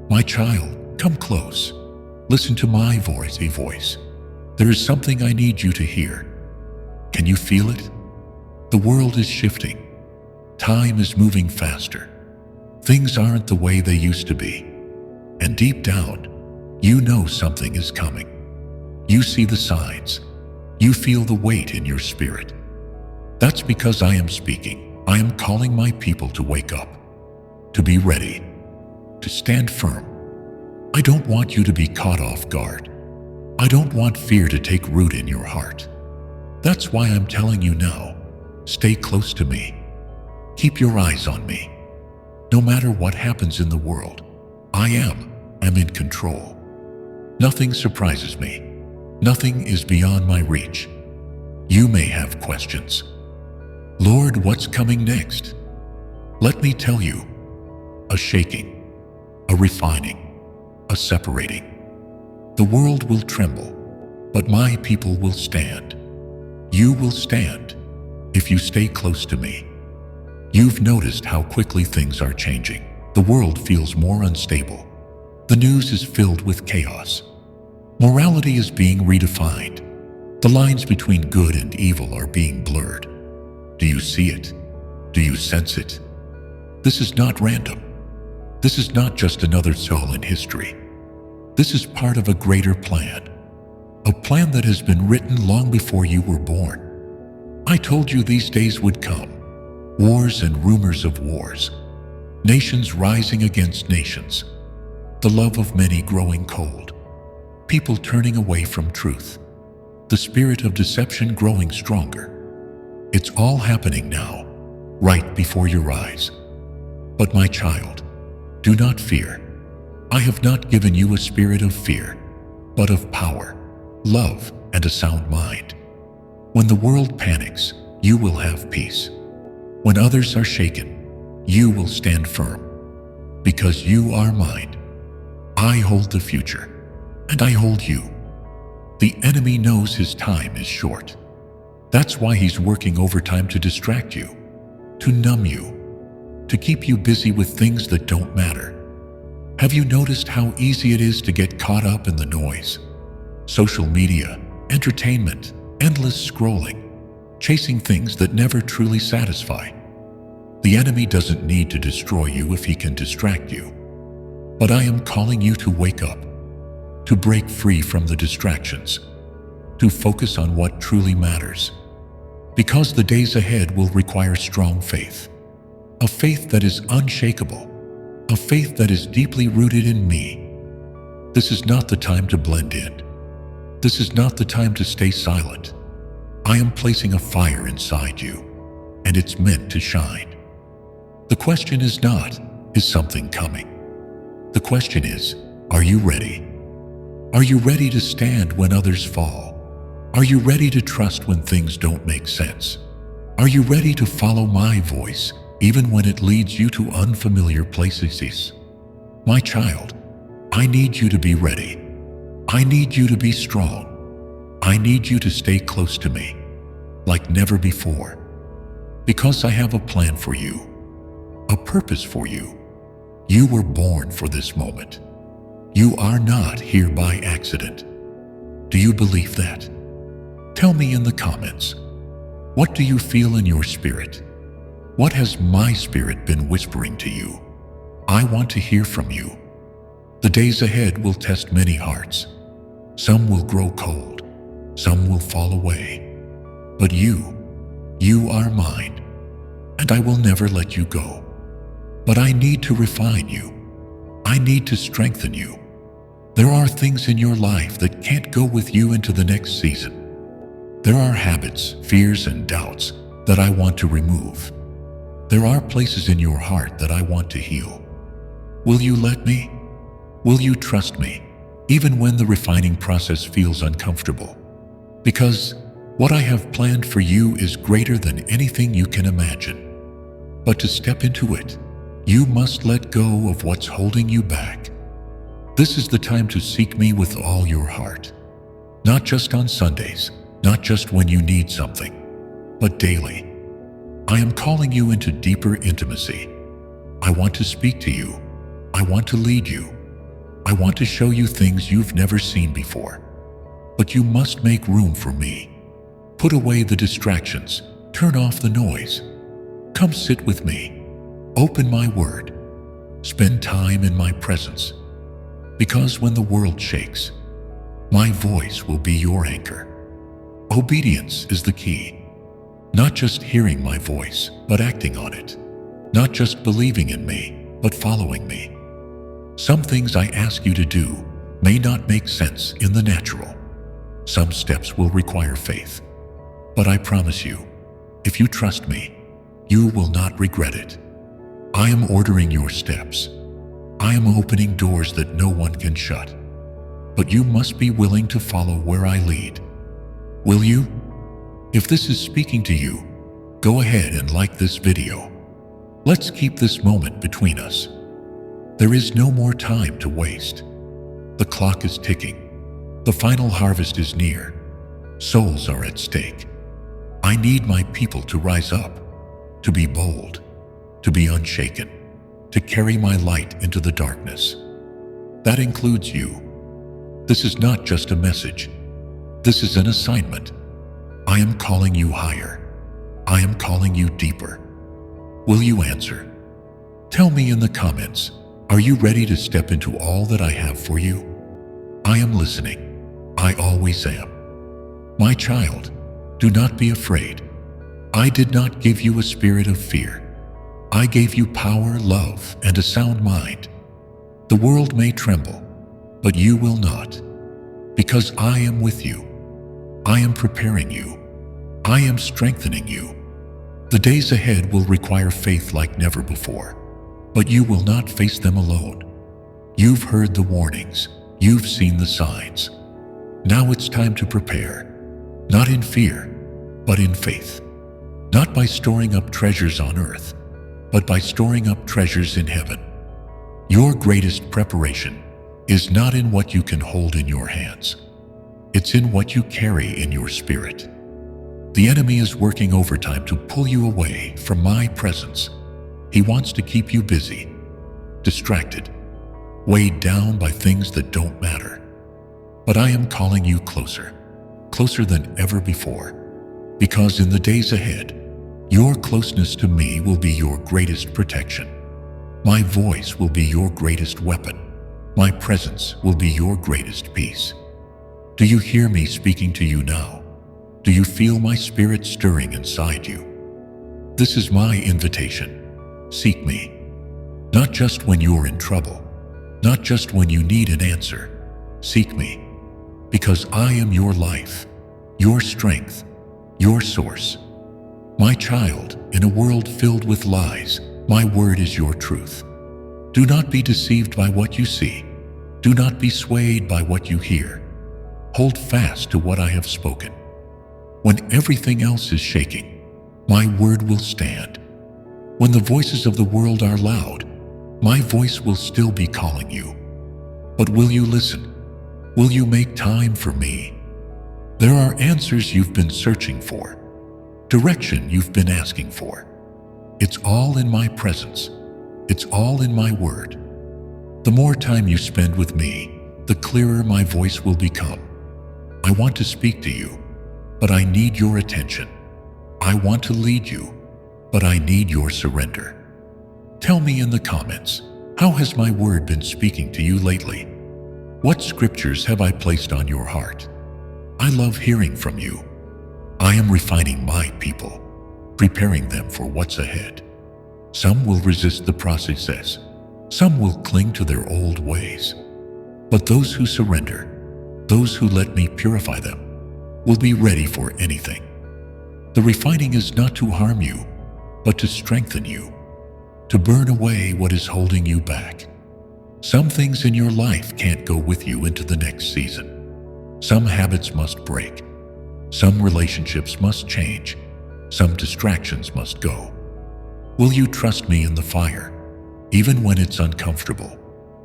My child, come close. Listen to my voice. There is something I need you to hear. Can you feel it? The world is shifting. Time is moving faster. Things aren't the way they used to be. And deep down, you know something is coming. You see the signs. You feel the weight in your spirit. That's because I am speaking. I am calling my people to wake up, to be ready, to stand firm. I don't want you to be caught off guard. I don't want fear to take root in your heart. That's why I'm telling you now, stay close to me. Keep your eyes on me. No matter what happens in the world, I am in control. Nothing surprises me. Nothing is beyond my reach. You may have questions. Lord, what's coming next? Let me tell you, a shaking, a refining, a separating. The world will tremble, but my people will stand. You will stand if you stay close to me. You've noticed how quickly things are changing. The world feels more unstable. The news is filled with chaos. Morality is being redefined. The lines between good and evil are being blurred. Do you see it? Do you sense it? This is not random. This is not just another soul in history. This is part of a greater plan. A plan that has been written long before you were born. I told you these days would come. Wars and rumors of wars. Nations rising against nations. The love of many growing cold. People turning away from truth. The spirit of deception growing stronger. It's all happening now, right before your eyes. But my child, do not fear. I have not given you a spirit of fear, but of power, love, and a sound mind. When the world panics, you will have peace. When others are shaken, you will stand firm. Because you are mine. I hold the future, and I hold you. The enemy knows his time is short. That's why he's working overtime to distract you, to numb you, to keep you busy with things that don't matter. Have you noticed how easy it is to get caught up in the noise? Social media, entertainment, endless scrolling, chasing things that never truly satisfy. The enemy doesn't need to destroy you if he can distract you. But I am calling you to wake up, to break free from the distractions, to focus on what truly matters. Because the days ahead will require strong faith, a faith that is unshakable, a faith that is deeply rooted in me. This is not the time to blend in. This is not the time to stay silent. I am placing a fire inside you, and it's meant to shine. The question is not, is something coming? The question is, are you ready? Are you ready to stand when others fall? Are you ready to trust when things don't make sense? Are you ready to follow my voice, even when it leads you to unfamiliar places? My child, I need you to be ready. I need you to be strong. I need you to stay close to me, like never before. Because I have a plan for you, a purpose for you. You were born for this moment. You are not here by accident. Do you believe that? Tell me in the comments. What do you feel in your spirit? What has my spirit been whispering to you? I want to hear from you. The days ahead will test many hearts. Some will grow cold. Some will fall away. But you are mine, and I will never let you go. But I need to refine you. I need to strengthen you. There are things in your life that can't go with you into the next season. There are habits, fears, and doubts that I want to remove. There are places in your heart that I want to heal. Will you let me? Will you trust me, even when the refining process feels uncomfortable? Because what I have planned for you is greater than anything you can imagine. But to step into it, you must let go of what's holding you back. This is the time to seek me with all your heart. Not just on Sundays, not just when you need something, but daily. I am calling you into deeper intimacy. I want to speak to you. I want to lead you. I want to guide you. I want to I want to show you things you've never seen before. But you must make room for me. Put away the distractions. Turn off the noise. Come sit with me. Open my word. Spend time in my presence. Because when the world shakes, my voice will be your anchor. Obedience is the key. Not just hearing my voice, but acting on it. Not just believing in me, but following me. Some things I ask you to do may not make sense in the natural. Some steps will require faith. But I promise you, if you trust me, you will not regret it. I am ordering your steps. I am opening doors that no one can shut. But you must be willing to follow where I lead. Will you? If this is speaking to you, go ahead and like this video. Let's keep this moment between us. There is no more time to waste. The clock is ticking. The final harvest is near. Souls are at stake. I need my people to rise up, to be bold, to be unshaken, to carry my light into the darkness. That includes you. This is not just a message. This is an assignment. I am calling you higher. I am calling you deeper. Will you answer? Tell me in the comments, are you ready to step into all that I have for you? I am listening. I always am. My child, do not be afraid. I did not give you a spirit of fear. I gave you power, love, and a sound mind. The world may tremble, but you will not. Because I am with you. I am preparing you. I am strengthening you. The days ahead will require faith like never before, but you will not face them alone. You've heard the warnings. You've seen the signs. Now it's time to prepare, not in fear, but in faith. Not by storing up treasures on earth, but by storing up treasures in heaven. Your greatest preparation is not in what you can hold in your hands. It's in what you carry in your spirit. The enemy is working overtime to pull you away from my presence. He wants to keep you busy, distracted, weighed down by things that don't matter. But I am calling you closer, closer than ever before, because in the days ahead, your closeness to me will be your greatest protection. My voice will be your greatest weapon. My presence will be your greatest peace. Do you hear me speaking to you now? Do you feel my spirit stirring inside you? This is my invitation. Seek me. Not just when you're in trouble. Not just when you need an answer. Seek me. Because I am your life, your strength, your source. My child, in a world filled with lies, my word is your truth. Do not be deceived by what you see. Do not be swayed by what you hear. Hold fast to what I have spoken. When everything else is shaking, my word will stand. When the voices of the world are loud, my voice will still be calling you. But will you listen? Will you make time for me? There are answers you've been searching for, direction you've been asking for. It's all in my presence. It's all in my word. The more time you spend with me, the clearer my voice will become. I want to speak to you, but I need your attention. I want to lead you, but I need your surrender. Tell me in the comments, how has my word been speaking to you lately? What scriptures have I placed on your heart? I love hearing from you. I am refining my people, preparing them for what's ahead. Some will resist the process. Some will cling to their old ways. But those who surrender, those who let me purify them, will be ready for anything. The refining is not to harm you, but to strengthen you, to burn away what is holding you back. Some things in your life can't go with you into the next season. Some habits must break. Some relationships must change. Some distractions must go. Will you trust me in the fire, even when it's uncomfortable,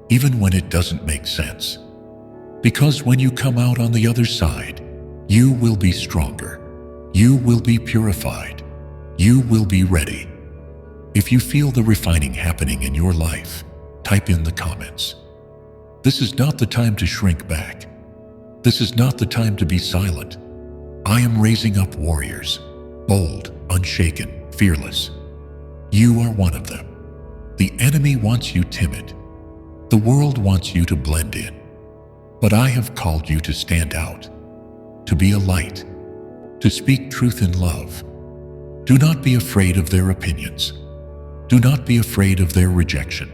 even when it doesn't make sense? Because when you come out on the other side, you will be stronger. You will be purified. You will be ready. If you feel the refining happening in your life, type in the comments. This is not the time to shrink back. This is not the time to be silent. I am raising up warriors, bold, unshaken, fearless. You are one of them. The enemy wants you timid. The world wants you to blend in. But I have called you to stand out, to be a light, to speak truth in love. Do not be afraid of their opinions. Do not be afraid of their rejection.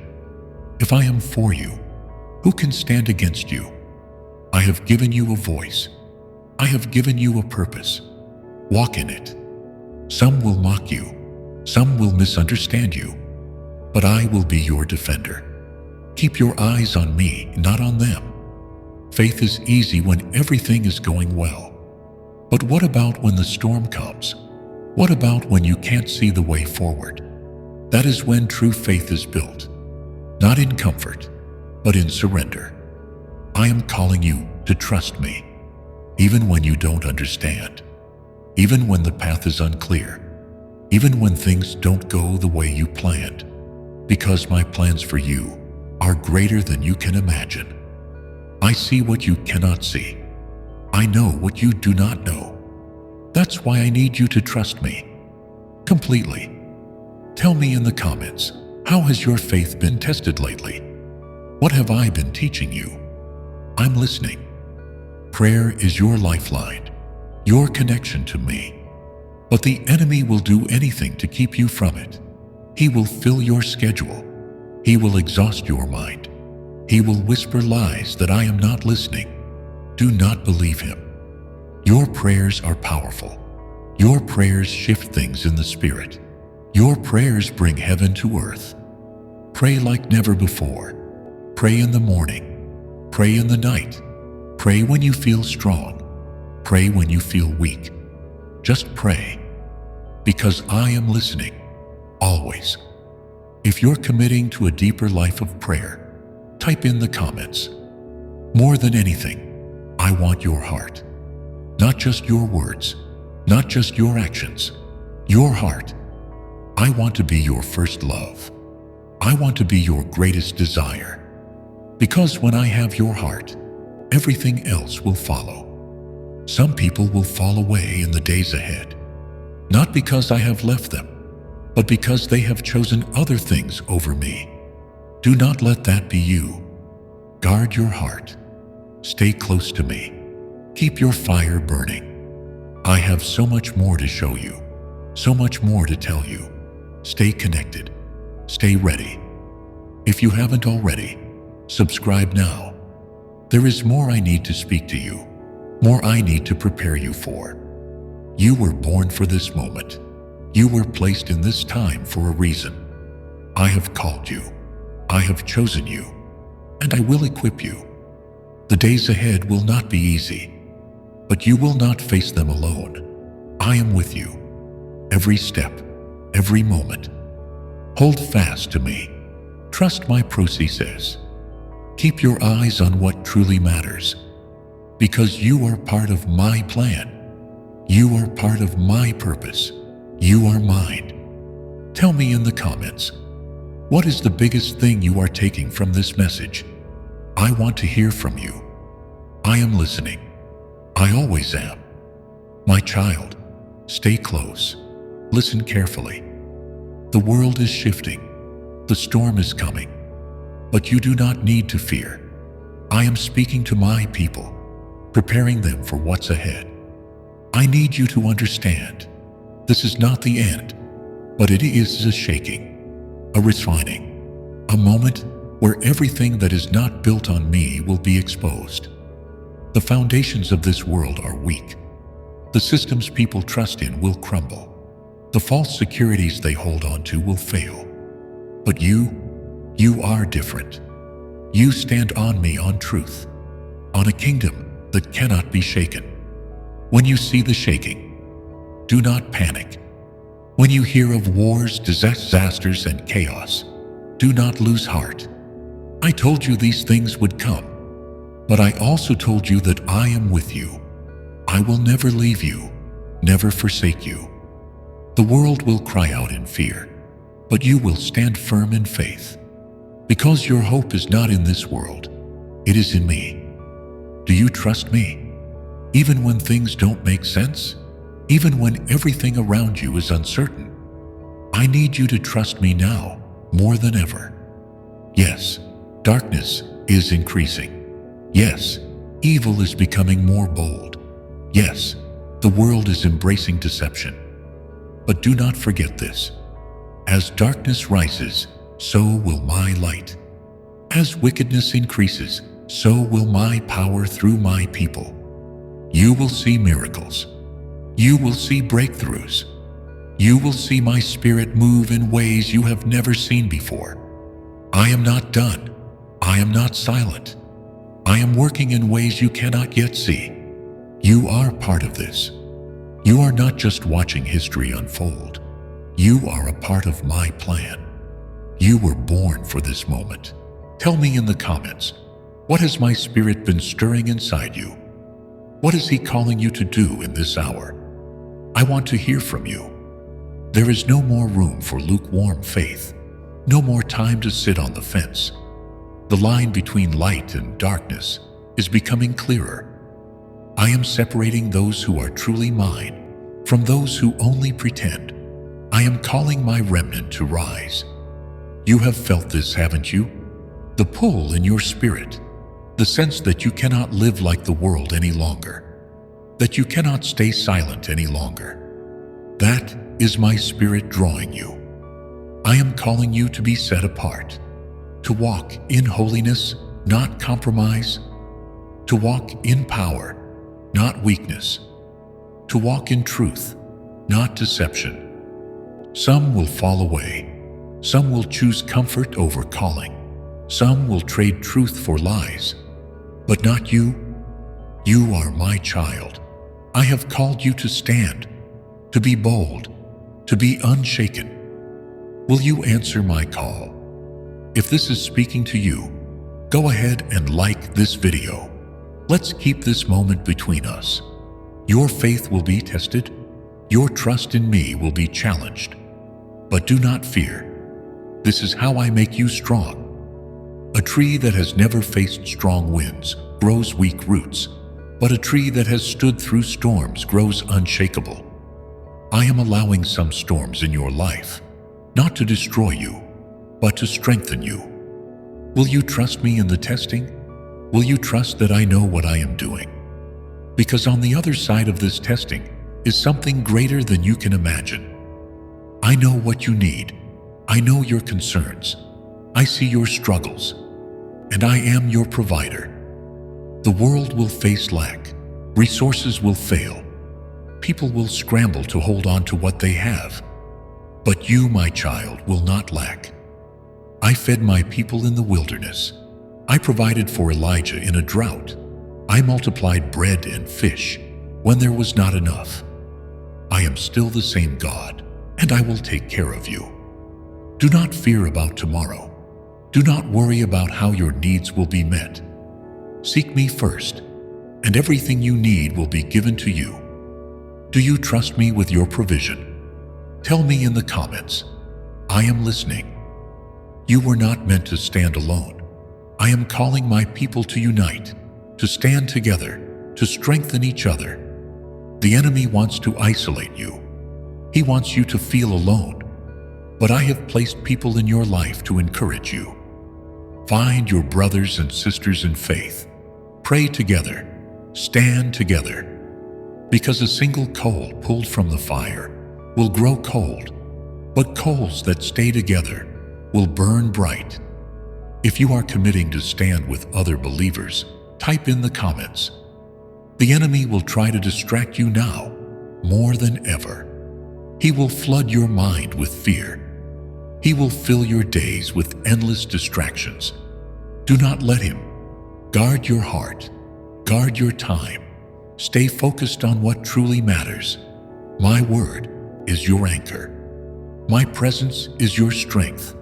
If I am for you, who can stand against you? I have given you a voice. I have given you a purpose. Walk in it. Some will mock you. Some will misunderstand you. But I will be your defender. Keep your eyes on me, not on them. Faith is easy when everything is going well. But what about when the storm comes? What about when you can't see the way forward? That is when true faith is built. Not in comfort, but in surrender. I am calling you to trust me, even when you don't understand, even when the path is unclear, even when things don't go the way you planned, because my plans for you are greater than you can imagine. I see what you cannot see. I know what you do not know. That's why I need you to trust me completely. Tell me in the comments, how has your faith been tested lately? What have I been teaching you? I'm listening. Prayer is your lifeline, your connection to me. But the enemy will do anything to keep you from it. He will fill your schedule. He will exhaust your mind. He will whisper lies that I am not listening. Do not believe him. Your prayers are powerful. Your prayers shift things in the spirit. Your prayers bring heaven to earth. Pray like never before. Pray in the morning. Pray in the night. Pray when you feel strong. Pray when you feel weak. Just pray. Because I am listening. Always. If you're committing to a deeper life of prayer, type in the comments. More than anything, I want your heart. Not just your words, not just your actions, your heart. I want to be your first love. I want to be your greatest desire. Because when I have your heart, everything else will follow. Some people will fall away in the days ahead, not because I have left them, but because they have chosen other things over me. Do not let that be you. Guard your heart. Stay close to me. Keep your fire burning. I have so much more to show you, so much more to tell you. Stay connected. Stay ready. If you haven't already, subscribe now. There is more I need to speak to you, more I need to prepare you for. You were born for this moment. You were placed in this time for a reason. I have called you. I have chosen you, and I will equip you. The days ahead will not be easy, but you will not face them alone. I am with you. Every step, every moment. Hold fast to me. Trust my processes. Keep your eyes on what truly matters, because you are part of my plan. You are part of my purpose. You are mine. Tell me in the comments, what is the biggest thing you are taking from this message? I want to hear from you. I am listening. I always am. My child, stay close. Listen carefully. The world is shifting. The storm is coming. But you do not need to fear. I am speaking to my people, preparing them for what's ahead. I need you to understand. This is not the end, but it is a shaking, a refining, a moment where everything that is not built on me will be exposed. The foundations of this world are weak. The systems people trust in will crumble. The false securities they hold on to will fail. But you are different. You stand on me, on truth, on a kingdom that cannot be shaken. When you see the shaking, do not panic. When you hear of wars, disasters, and chaos, do not lose heart. I told you these things would come, but I also told you that I am with you. I will never leave you, never forsake you. The world will cry out in fear, but you will stand firm in faith, because your hope is not in this world. It is in me. Do you trust me? Even when things don't make sense? Even when everything around you is uncertain? I need you to trust me now more than ever. Yes, darkness is increasing. Yes, evil is becoming more bold. Yes, the world is embracing deception. But do not forget this. As darkness rises, so will my light. As wickedness increases, so will my power through my people. You will see miracles. You will see breakthroughs. You will see my spirit move in ways you have never seen before. I am not done. I am not silent. I am working in ways you cannot yet see. You are part of this. You are not just watching history unfold. You are a part of my plan. You were born for this moment. Tell me in the comments, what has my spirit been stirring inside you? What is he calling you to do in this hour? I want to hear from you. There is no more room for lukewarm faith. No more time to sit on the fence. The line between light and darkness is becoming clearer. I am separating those who are truly mine from those who only pretend. I am calling my remnant to rise. You have felt this, haven't you? The pull in your spirit, the sense that you cannot live like the world any longer, that you cannot stay silent any longer. That is my spirit drawing you. I am calling you to be set apart, to walk in holiness, not compromise, to walk in power, not weakness, to walk in truth, not deception. Some will fall away. Some will choose comfort over calling. Some will trade truth for lies. But not you. You are my child. I have called you to stand, to be bold, to be unshaken. Will you answer my call? If this is speaking to you, go ahead and like this video. Let's keep this moment between us. Your faith will be tested. Your trust in me will be challenged. But do not fear. This is how I make you strong. A tree that has never faced strong winds grows weak roots, but a tree that has stood through storms grows unshakable. I am allowing some storms in your life, not to destroy you, but to strengthen you. Will you trust me in the testing? Will you trust that I know what I am doing? Because on the other side of this testing is something greater than you can imagine. I know what you need. I know your concerns. I see your struggles, and I am your provider. The world will face lack. Resources will fail. People will scramble to hold on to what they have. But you, my child, will not lack. I fed my people in the wilderness. I provided for Elijah in a drought. I multiplied bread and fish when there was not enough. I am still the same God, and I will take care of you. Do not fear about tomorrow. Do not worry about how your needs will be met. Seek me first, and everything you need will be given to you. Do you trust me with your provision? Tell me in the comments. I am listening. You were not meant to stand alone. I am calling my people to unite, to stand together, to strengthen each other. The enemy wants to isolate you. He wants you to feel alone. But I have placed people in your life to encourage you. Find your brothers and sisters in faith. Pray together. Stand together. Because a single coal pulled from the fire will grow cold, but coals that stay together will burn bright. If you are committing to stand with other believers, type in the comments. The enemy will try to distract you now more than ever. He will flood your mind with fear. He will fill your days with endless distractions. Do not let him. Guard your heart. Guard your time. Stay focused on what truly matters. My word is your anchor. My presence is your strength.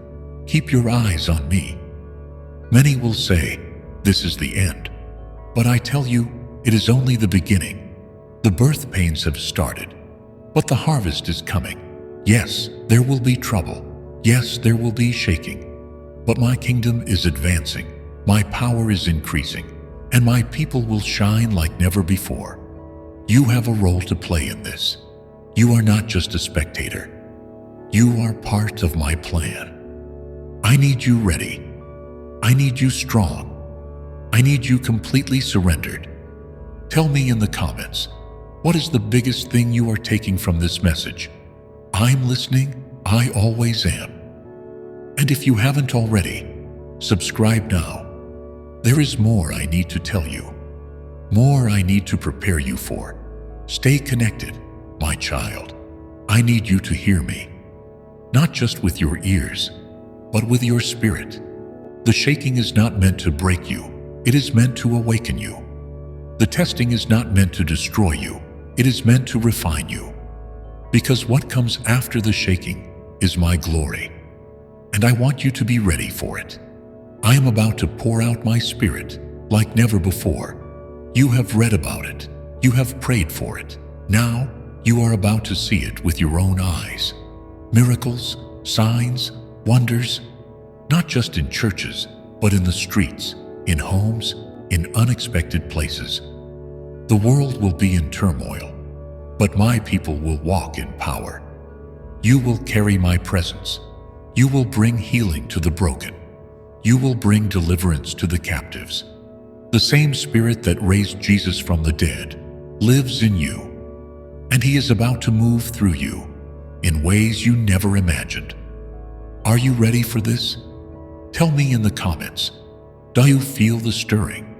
Keep your eyes on me. Many will say, this is the end. But I tell you, it is only the beginning. The birth pains have started, but the harvest is coming. Yes, there will be trouble. Yes, there will be shaking. But my kingdom is advancing. My power is increasing, and my people will shine like never before. You have a role to play in this. You are not just a spectator. You are part of my plan. I need you ready. I need you strong. I need you completely surrendered. Tell me in the comments, what is the biggest thing you are taking from this message? I'm listening. I always am. And if you haven't already, subscribe now. There is more I need to tell you. More I need to prepare you for. Stay connected, my child. I need you to hear me. Not just with your ears, but with your spirit. The shaking is not meant to break you. It is meant to awaken you. The testing is not meant to destroy you. It is meant to refine you. Because what comes after the shaking is my glory. And I want you to be ready for it. I am about to pour out my spirit like never before. You have read about it. You have prayed for it. Now, you are about to see it with your own eyes. Miracles, signs, wonders, not just in churches, but in the streets, in homes, in unexpected places. The world will be in turmoil, but my people will walk in power. You will carry my presence. You will bring healing to the broken. You will bring deliverance to the captives. The same Spirit that raised Jesus from the dead lives in you, and He is about to move through you in ways you never imagined. Are you ready for this? Tell me in the comments. Do you feel the stirring?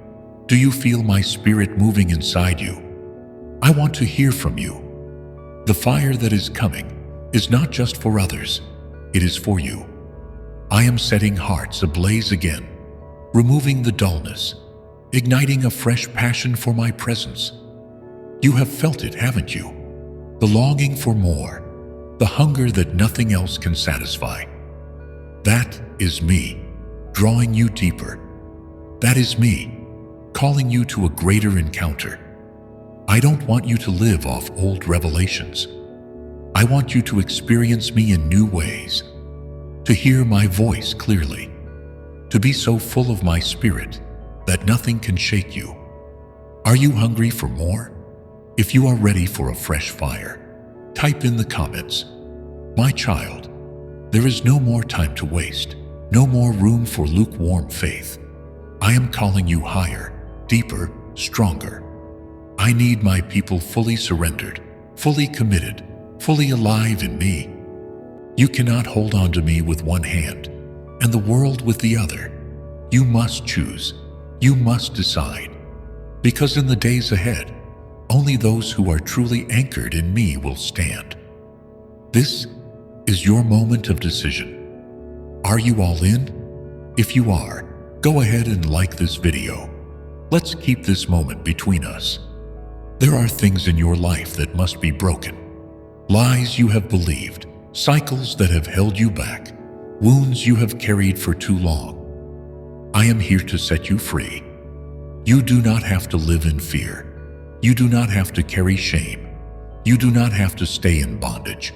Do you feel my Spirit moving inside you? I want to hear from you. The fire that is coming is not just for others, it is for you. I am setting hearts ablaze again, removing the dullness, igniting a fresh passion for my presence. You have felt it, haven't you? The longing for more, the hunger that nothing else can satisfy. That is me, drawing you deeper. That is me, calling you to a greater encounter. I don't want you to live off old revelations. I want you to experience me in new ways, to hear my voice clearly, to be so full of my Spirit that nothing can shake you. Are you hungry for more? If you are ready for a fresh fire, type in the comments, "My child." There is no more time to waste, no more room for lukewarm faith. I am calling you higher, deeper, stronger. I need my people fully surrendered, fully committed, fully alive in me. You cannot hold on to me with one hand and the world with the other. You must choose. You must decide. Because in the days ahead, only those who are truly anchored in me will stand. This is your moment of decision. Are you all in? If you are, go ahead and like this video. Let's keep this moment between us. There are things in your life that must be broken. Lies you have believed, cycles that have held you back, wounds you have carried for too long. I am here to set you free. You do not have to live in fear. You do not have to carry shame. You do not have to stay in bondage.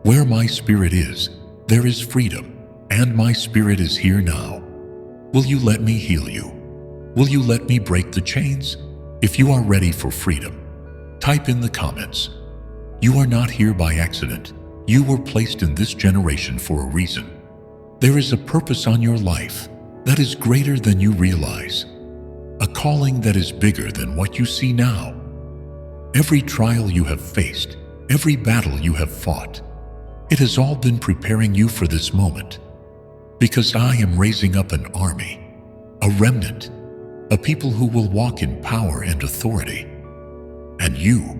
Where my Spirit is, there is freedom, and my Spirit is here now. Will you let me heal you? Will you let me break the chains? If you are ready for freedom, type in the comments. You are not here by accident. You were placed in this generation for a reason. There is a purpose on your life that is greater than you realize. A calling that is bigger than what you see now. Every trial you have faced, every battle you have fought, it has all been preparing you for this moment. Because I am raising up an army, a remnant, a people who will walk in power and authority. And you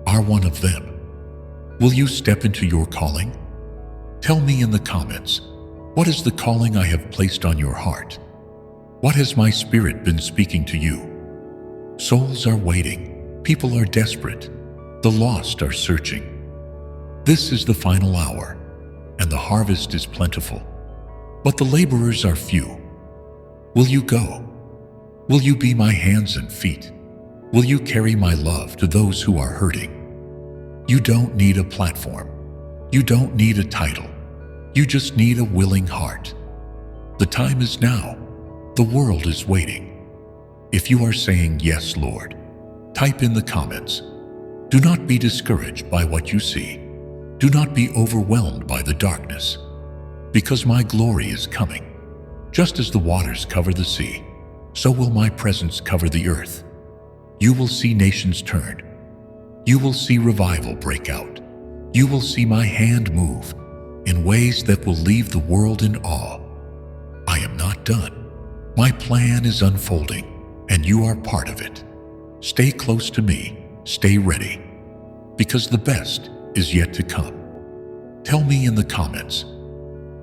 are one of them. Will you step into your calling? Tell me in the comments, what is the calling I have placed on your heart? What has my Spirit been speaking to you? Souls are waiting. People are desperate. The lost are searching. This is the final hour, and the harvest is plentiful, but the laborers are few. Will you go? Will you be my hands and feet? Will you carry my love to those who are hurting? You don't need a platform. You don't need a title. You just need a willing heart. The time is now. The world is waiting. If you are saying, "Yes, Lord," type in the comments. Do not be discouraged by what you see. Do not be overwhelmed by the darkness, because my glory is coming. Just as the waters cover the sea, so will my presence cover the earth. You will see nations turn. You will see revival break out. You will see my hand move in ways that will leave the world in awe. I am not done. My plan is unfolding, and you are part of it. Stay close to me. Stay ready, because the best is yet to come. Tell me in the comments,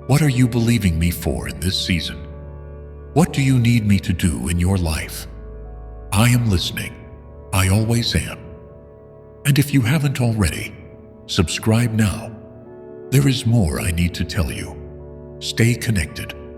what are you believing me for in this season? What do you need me to do in your life? I am listening. I always am. And if you haven't already, subscribe now. There is more I need to tell you. Stay connected.